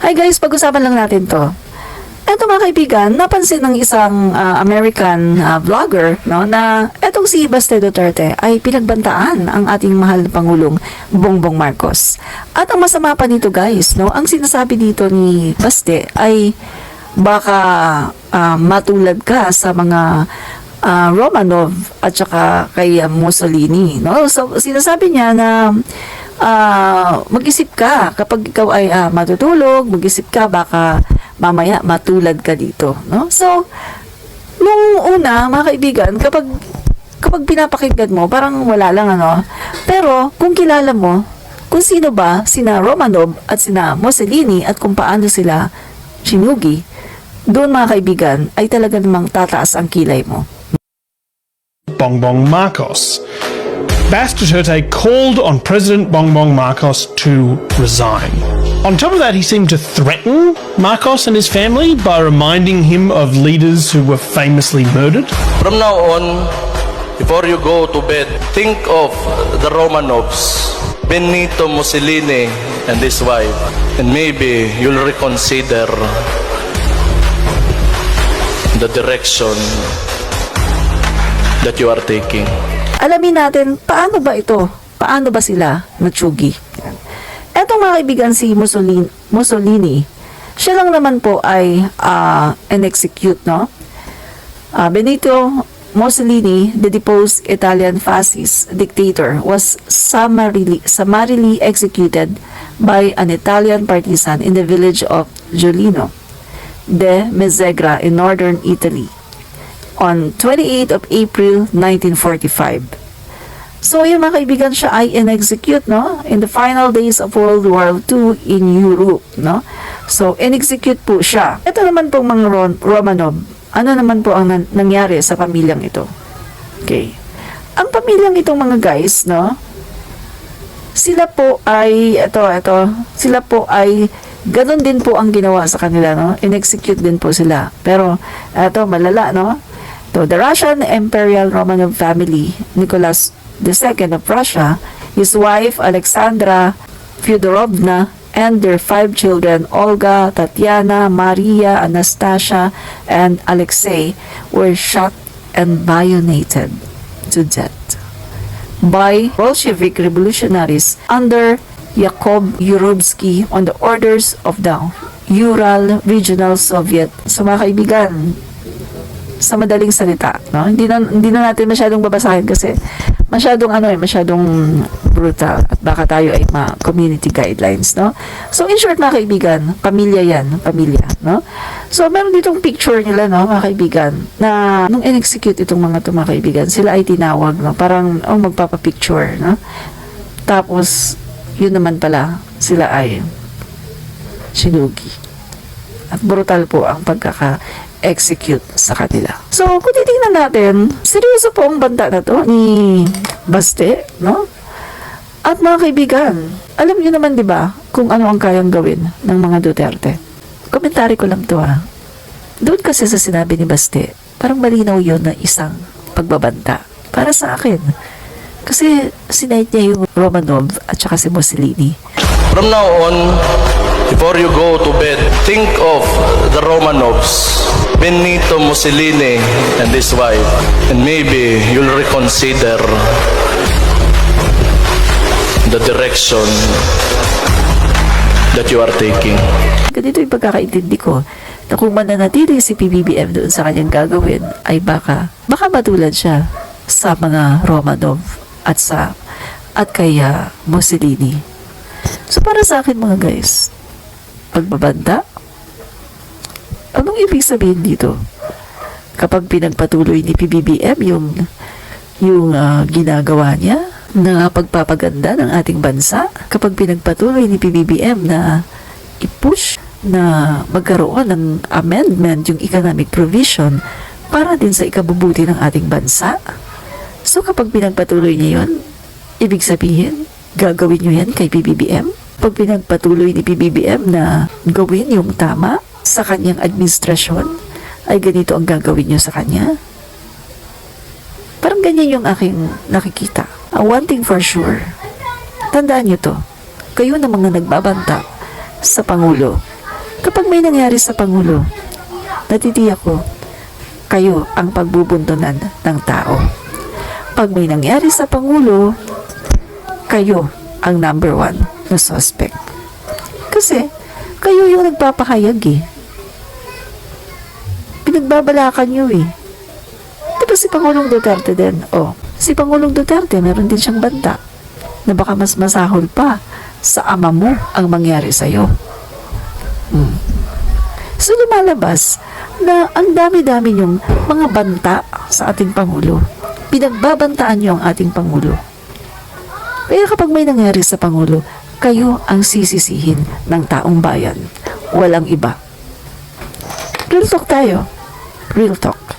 Hi guys, pag-usapan lang natin to. Eto mga kaibigan, napansin ng isang American vlogger no, na etong si Baste Duterte ay pinagbantaan ang ating mahal na Pangulong Bongbong Marcos. At ang masama pa nito guys, no, ang sinasabi dito ni Baste ay baka matulad ka sa mga Romanov at saka kay Mussolini. No? So sinasabi niya na mag-isip ka kapag ikaw ay matutulog, mag-isip ka baka mamaya matulad ka dito, no? So nung una mga kaibigan, kapag pinapakinggan mo parang wala lang ano, pero kung kilala mo kung sino ba sina Romanov at sina Mussolini at kung paano sila sinugi, doon mga kaibigan ay talaga namang tataas ang kilay mo. Bongbong Marcos. Baste Duterte called on President Bongbong Marcos to resign. On top of that, he seemed to threaten Marcos and his family by reminding him of leaders who were famously murdered. From now on, before you go to bed, think of the Romanovs, Benito Mussolini and his wife, and maybe you'll reconsider the direction that you are taking. Alamin natin paano ba ito? Paano ba sila natsugi? Etong mga kaibigan si Mussolini, siya lang naman po ay in-execute, no? Benito Mussolini, the deposed Italian fascist dictator, was summarily executed by an Italian partisan in the village of Giulino de Mezzegra in northern Italy on 28th of April 1945. So yung mga kaibigan, siya ay in-execute, no? In the final days of World War II in Europe, no? So in-execute po siya. Ito naman pong mga Romanov, ano naman po ang nangyari sa pamilyang ito? Okay. Ang pamilyang itong mga guys, no? Sila po ay sila po ay ganun din po ang ginawa sa kanila, no? In-execute din po sila. Pero ito malala, no? So, the Russian Imperial Romanov family, Nicholas II of Russia, his wife Alexandra Fyodorovna, and their 5 children, Olga, Tatiana, Maria, Anastasia, and Alexei, were shot and bayoneted to death by Bolshevik revolutionaries under Yakov Yurovsky on the orders of the Ural Regional Soviet. So mga kaibigan, sa madaling salita, no? Hindi na natin masyadong babasahin kasi masyadong brutal at baka tayo ay community guidelines, no? So in short mga kaibigan, pamilya, no? So meron ditong picture nila, no, mga kaibigan, na nung in-execute itong mga kaibigan, sila ay tinawag, no? Parang magpapa-picture, no? Tapos yun naman pala, sila ay sinugi. At brutal po ang pagkaka-execute sa kanila. So, kung titingnan natin, seryoso po ang banta na to ni Baste, no? At mga kaibigan, alam niyo naman 'di ba kung ano ang kayang gawin ng mga Duterte? Komentary ko lang to Doon kasi sa sinabi ni Baste, parang malinaw 'yon na isang pagbabanta para sa akin. Kasi sinight niya yung Romanov at saka si Mussolini. From now on, before you go to bed, think of the Romanovs, Benito Mussolini and his wife, and maybe you'll reconsider the direction that you are taking. Ganito yung pagkakaintindi ko na kung mananatili si PBBM doon sa kanyang gagawin ay baka matulad siya sa mga Romanov at kay Mussolini. So para sa akin mga guys, pagbabanta, anong ibig sabihin dito? Kapag pinagpatuloy ni PBBM yung ginagawa niya na pagpapaganda ng ating bansa, kapag pinagpatuloy ni PBBM na i-push na magkaroon ng amendment yung economic provision para din sa ikabubuti ng ating bansa. So kapag pinagpatuloy niya yun, ibig sabihin, gagawin niyo yan kay PBBM? Pag pinagpatuloy ni PBBM na gawin yung tama sa kanyang administrasyon, ay ganito ang gagawin niyo sa kanya? Parang ganyan yung aking nakikita. One thing for sure, tandaan niyo to, kayo na mga nagbabanta sa Pangulo, Kapag may nangyari sa Pangulo, natitiyak ko, kayo ang pagbubuntunan ng tao. Pag may nangyari sa Pangulo, kayo ang number 1 na suspect. Kasi, kayo yung nagpapahayag eh. Pinagbabalakan nyo eh. Diba si Pangulong Duterte din? Si Pangulong Duterte, meron din siyang banta na baka mas masahol pa sa ama mo ang mangyari sa'yo. So lumalabas na ang dami-dami yung mga banta sa ating Pangulo. Pinagbabantaan niyo ang ating Pangulo. Kaya kapag may nangyari sa Pangulo, kayo ang sisisihin ng taong bayan. Walang iba. Real talk tayo. Real talk.